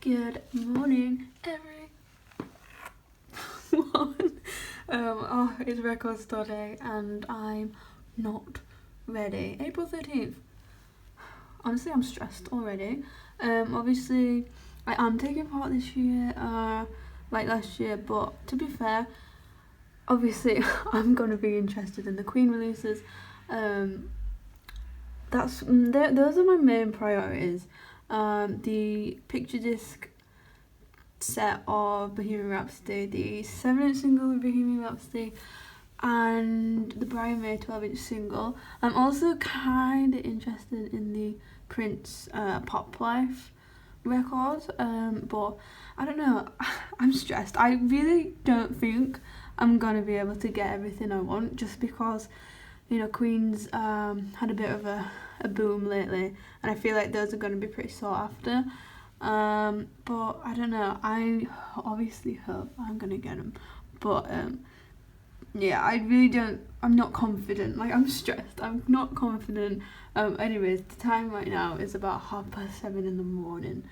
Good morning, everyone. It's record store day and I'm not ready. April 13th. Honestly, I'm stressed already. Obviously, I am taking part this year, like last year, but to be fair, obviously, I'm gonna be interested in the Queen releases. Those are my main priorities. The picture disc set of Bohemian Rhapsody, the 7-inch single of Bohemian Rhapsody, and the Brian May 12-inch single. I'm also kind of interested in the Prince Pop Life record, but I don't know, I'm stressed. I really don't think I'm gonna be able to get everything I want, just because, you know, Queen's had a bit of a boom lately, and I feel like those are going to be pretty sought after. But I don't know, I obviously hope I'm going to get them, but yeah, I really don't, I'm not confident, like I'm stressed, I'm not confident. Anyways, the time right now is about 7:30 in the morning.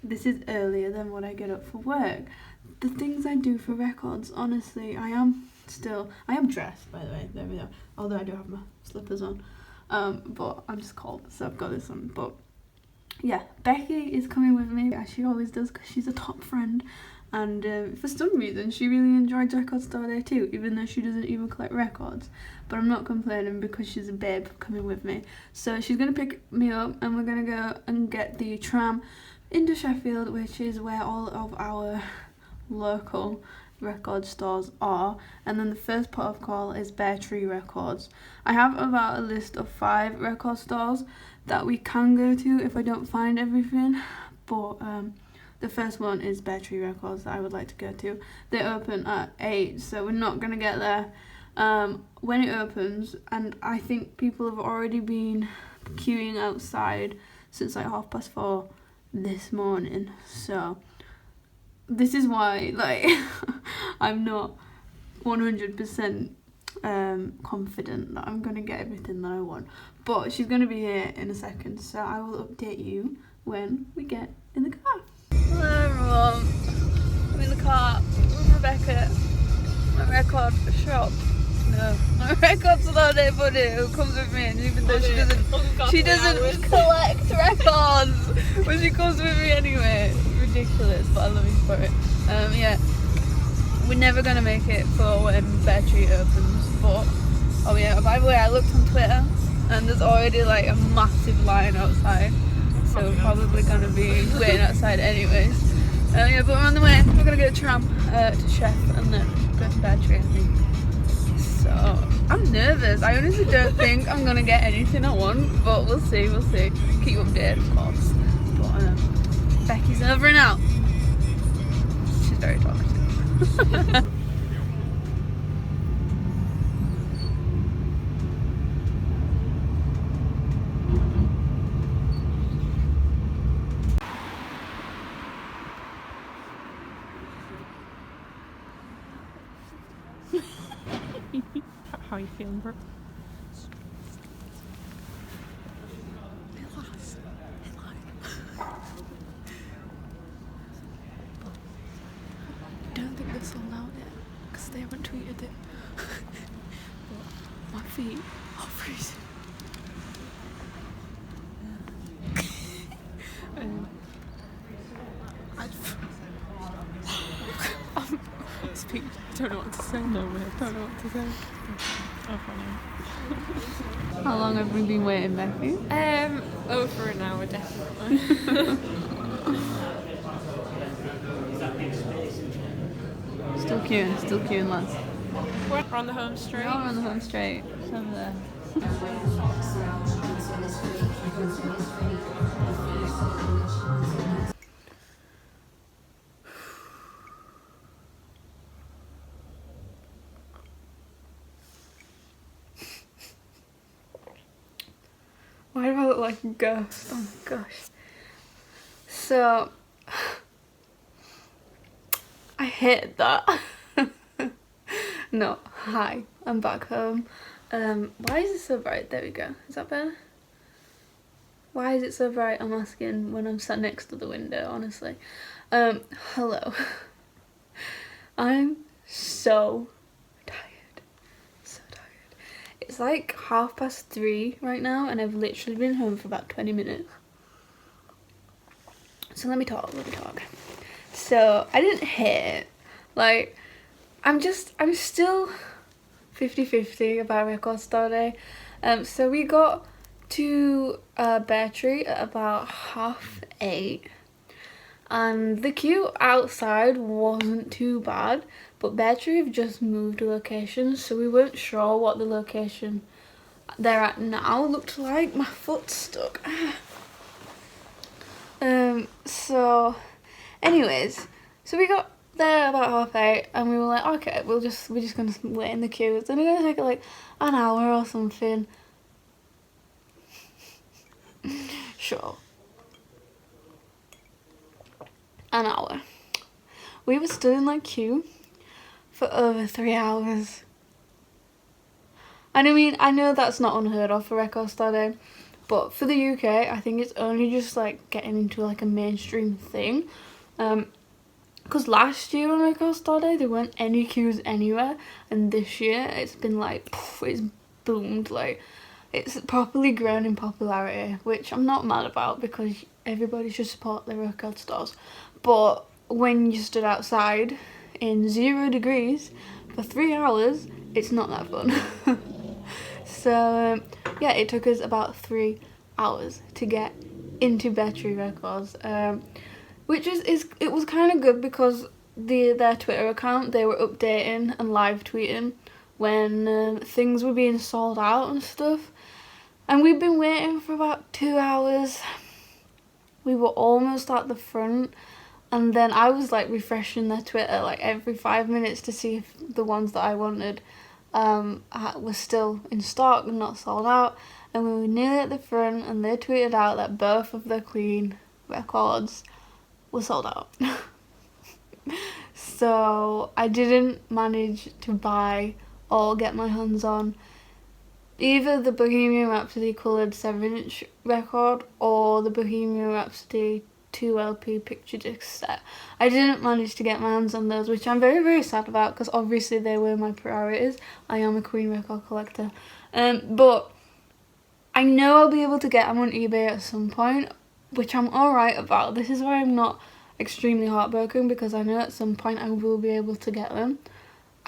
This is earlier than what I get up for work. The things I do for records, honestly, I am dressed, by the way, there we go, although I do have my slippers on, but I'm just cold, so I've got this on. But yeah, Becky is coming with me, as she always does, because she's a top friend, and for some reason she really enjoyed Record Store Day too, even though she doesn't even collect records. But I'm not complaining because she's a babe coming with me. So she's going to pick me up and we're going to go and get the tram into Sheffield, which is where all of our local record stores are, and then the first port of call is Bear Tree Records. I have about a list of 5 record stores that we can go to if I don't find everything, but the first one is Bear Tree Records that I would like to go to. They open at 8, so we're not going to get there when it opens, and I think people have already been queuing outside since like 4:30 this morning, so this is why, like, I'm not 100% confident that I'm going to get everything that I want. But she's going to be here in a second, so I will update you when we get in the car. Hello everyone, I'm in the car with Rebecca, my record shop. No, my record store day buddy who comes with me, and even though she doesn't collect records, but she comes with me anyway. Ridiculous, but I love you for it. Yeah, we're never gonna make it for when Bear Tree opens, but oh yeah, by the way, I looked on Twitter and there's already like a massive line outside, so we're probably gonna be waiting outside anyways. Yeah, but we're on the way. We're gonna get a tram to Chef and then go to Bear Tree, I think. So I'm nervous. I honestly don't think I'm gonna get anything I want, but we'll see. Keep you updated, of course. But Becky's over and out. She's very talkative. How are you feeling, bro? I don't think they've sold out yet because they haven't tweeted it. But my feet are freezing. Speak. Don't know what to say. No way. Don't know what to say. Oh, funny. How long have we been waiting, Becky? Over an hour, definitely. Still queuing, lads. We're on the home straight. We're on the home straight. It's over there. Why do I look like a ghost? Oh my gosh. So, I hate that. No, hi, I'm back home. Why is it so bright? There we go. Is that better? Why is it so bright? I'm asking when I'm sat next to the window, honestly. Hello. I'm so tired. So tired. It's like 3:30 right now and I've literally been home for about 20 minutes. So let me talk. So I didn't hate it. Like, I'm still 50-50 about Record Store Day. So we got to Bear Tree at about 8:30. And the queue outside wasn't too bad, but Bear Tree have just moved locations, so we weren't sure what the location they're at now looked like. My foot's stuck. So anyways, so we got there about 8:30 and we were like, okay, we're just gonna wait in the queue. It's only gonna take like an hour or something. Sure. An hour. We were stood in that queue for over 3 hours. And I mean, I know that's not unheard of for Record Store Day, but for the UK, I think it's only just like getting into like a mainstream thing. Because last year on Record Store Day, there weren't any queues anywhere, and this year it's been like, it's boomed, like it's properly grown in popularity, which I'm not mad about because everybody should support their record stores. But when you stood outside in 0 degrees for 3 hours, it's not that fun. So yeah, it took us about 3 hours to get into Bear Tree Records, which it was kind of good because their Twitter account, they were updating and live tweeting when things were being sold out and stuff. And we've been waiting for about 2 hours. We were almost at the front, and then I was like refreshing their Twitter like every 5 minutes to see if the ones that I wanted were still in stock and not sold out. And we were nearly at the front and they tweeted out that both of the Queen records were sold out. So I didn't manage to buy or get my hands on either the Bohemian Rhapsody coloured 7-inch record or the Bohemian Rhapsody 2 LP picture disc set. I didn't manage to get my hands on those, which I'm very, very sad about because obviously they were my priorities. I am a Queen record collector. But I know I'll be able to get them on eBay at some point, which I'm alright about. This is why I'm not extremely heartbroken, because I know at some point I will be able to get them.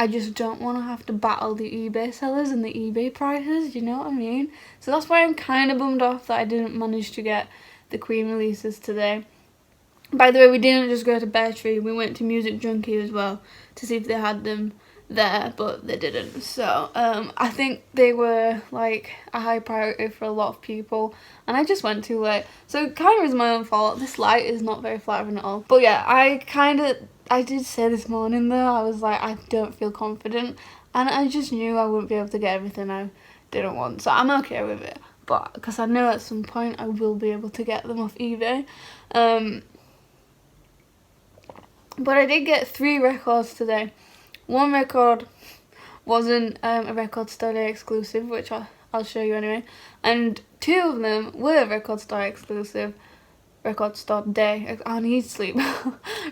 I just don't want to have to battle the eBay sellers and the eBay prices, you know what I mean? So that's why I'm kind of bummed off that I didn't manage to get the Queen releases today. By the way, we didn't just go to Bear Tree, we went to Music Junkie as well to see if they had them there, but they didn't. So I think they were like a high priority for a lot of people, and I just went too late. So it kind of is my own fault. This light is not very flattering at all. But yeah, I did say this morning though, I was like, I don't feel confident, and I just knew I wouldn't be able to get everything I didn't want, so I'm okay with it. But because I know at some point I will be able to get them off eBay. But I did get 3 records today. One record wasn't a Record Store Day exclusive, which I'll show you anyway, and 2 of them were Record Store exclusive. Record Store Day, I need sleep.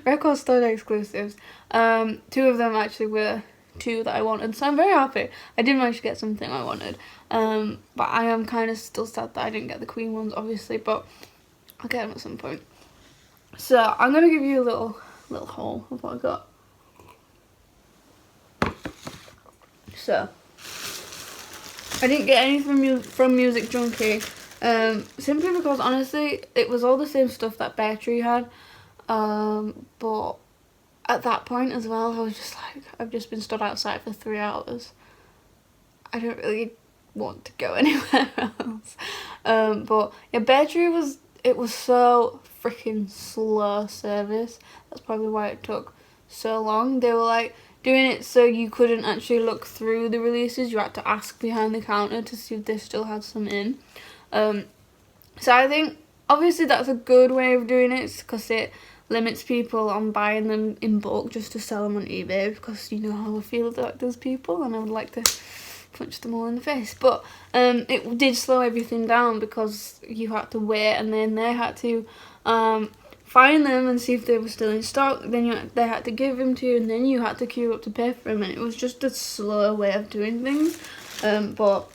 Record Store Day exclusives. 2 of them actually were 2 that I wanted, so I'm very happy. I did manage to get something I wanted, but I am kind of still sad that I didn't get the Queen ones, obviously, but I'll get them at some point. So I'm gonna give you a little haul of what I got. So I didn't get anything from Music Junkie, simply because honestly it was all the same stuff that Bear Tree had, but at that point as well I was just like, I've just been stood outside for 3 hours, I don't really want to go anywhere else. But yeah, Bear Tree was so freaking slow service. That's probably why it took so long. They were like doing it so you couldn't actually look through the releases, you had to ask behind the counter to see if they still had some in. So I think obviously that's a good way of doing it, because it limits people on buying them in bulk just to sell them on eBay, because you know how I feel about those people and I would like to punched them all in the face. But it did slow everything down because you had to wait, and then they had to find them and see if they were still in stock. Then they had to give them to you, and then you had to queue up to pay for them, and it was just a slow way of doing things. But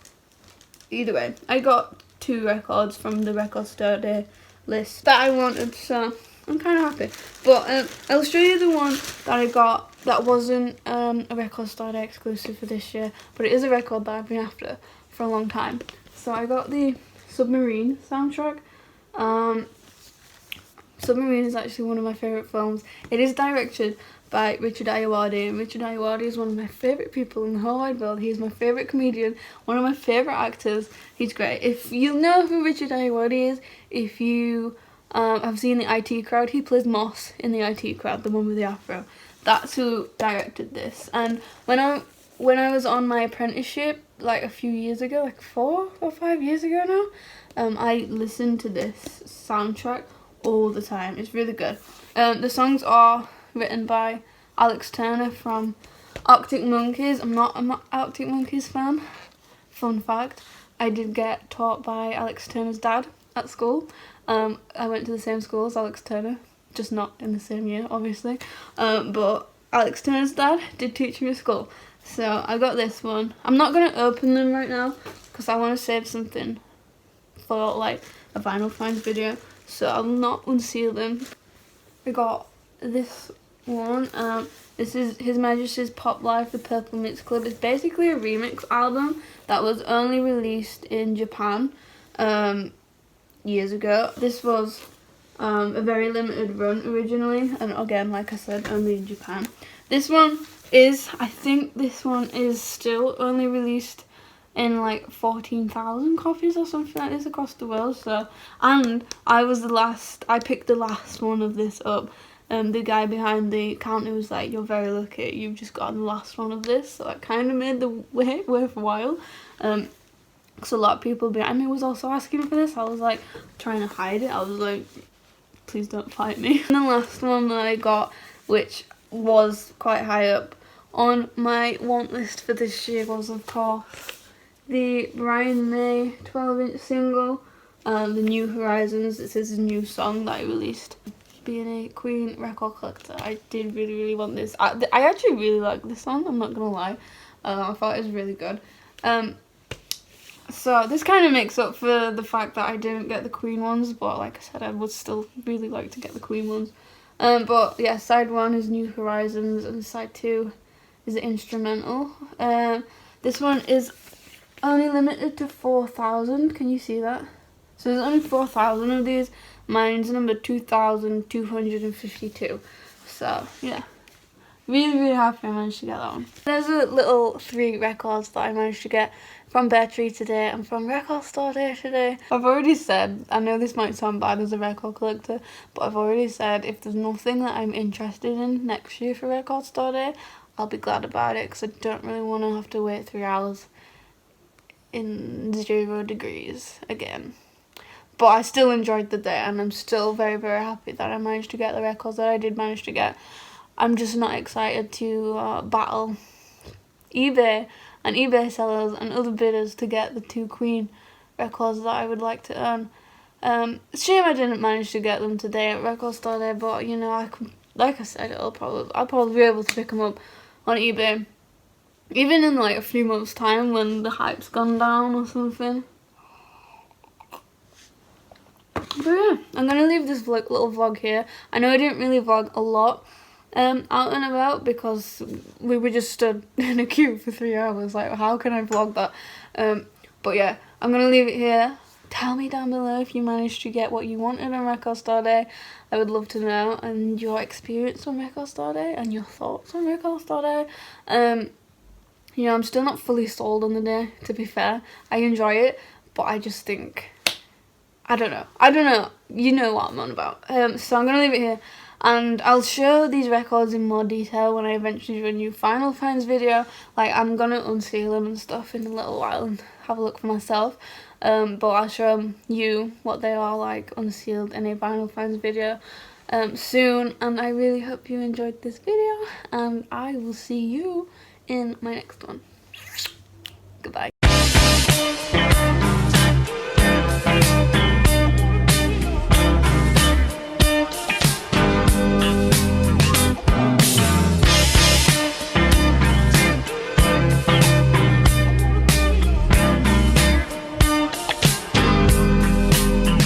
either way, I got 2 records from the record store day list that I wanted, so I'm kind of happy. But I'll show you the one that I got that wasn't a record store day exclusive for this year, but it is a record that I've been after for a long time. So I got the Submarine soundtrack. Submarine is actually one of my favourite films. It is directed by Richard Ayoade, and Richard Ayoade is one of my favourite people in the whole wide world. He's my favourite comedian, one of my favourite actors. He's great. If you know who Richard Ayoade is, if you have seen the IT Crowd, he plays Moss in the IT Crowd, the one with the afro. That's who directed this. And when I was on my apprenticeship, like a few years ago, like 4 or 5 years ago now, I listened to this soundtrack all the time. It's really good. The songs are written by Alex Turner from Arctic Monkeys. I'm not an Arctic Monkeys fan. Fun fact, I did get taught by Alex Turner's dad at school. I went to the same school as Alex Turner, just not in the same year, obviously. But Alex Turner's dad did teach me at school. So I got this one. I'm not going to open them right now because I want to save something for like a vinyl finds video. So I'll not unseal them. I got this one. This is His Majesty's Pop Life, the Purple Mix Club. It's basically a remix album that was only released in Japan years ago. This was a very limited run originally, and again, like I said, only in Japan. This one is, I think this one is still only released in like 14,000 copies or something like this across the world. So, and I picked the last one of this up. The guy behind the counter was like, "You're very lucky, you've just gotten the last one of this." So that kind of made the wait worthwhile. Because a lot of people behind me was also asking for this. I was like trying to hide it. I was like, please don't fight me. And the last one that I got, which was quite high up on my want list for this year, was of course the Brian May 12-inch single, The New Horizons. This is a new song that I released. Being a Queen record collector, I did really want this. I actually really like this song, I'm not gonna lie. I thought it was really good. So this kind of makes up for the fact that I didn't get the Queen ones, but like I said, I would still really like to get the Queen ones. But yeah, side 1 is New Horizons and side 2 is the instrumental. This one is only limited to 4,000. Can you see that? So there's only 4,000 of these. Mine's number 2,252. So yeah, really happy I managed to get that one. There's a little 3 records that I managed to get from Bear Tree today and from Record Store Day today. I've already said, I know this might sound bad as a record collector, but I've already said if there's nothing that I'm interested in next year for Record Store Day, I'll be glad about it, because I don't really want to have to wait 3 hours in 0 degrees again. But I still enjoyed the day, and I'm still very happy that I managed to get the records that I did manage to get. I'm just not excited to battle eBay and eBay sellers and other bidders to get the 2 Queen records that I would like to earn. It's a shame I didn't manage to get them today at Record Store Day, but you know, like I said, I'll probably be able to pick them up on eBay, even in like a few months' time when the hype's gone down or something. But yeah, I'm gonna leave this little vlog here. I know I didn't really vlog a lot out and about because we were just stood in a queue for 3 hours. Like, how can I vlog that? But yeah, I'm gonna leave it here. Tell me down below if you managed to get what you wanted on Record Store Day. I would love to know, and your experience on Record Store Day and your thoughts on Record Store Day. You know, I'm still not fully sold on the day, to be fair. I enjoy it, but I just think, I don't know. You know what I'm on about. So I'm gonna leave it here, and I'll show these records in more detail when I eventually do a new Final Finds video. Like, I'm gonna unseal them and stuff in a little while and have a look for myself. But I'll show you what they are like unsealed in a Final Finds video soon. And I really hope you enjoyed this video, and I will see you in my next one. Goodbye. Bye.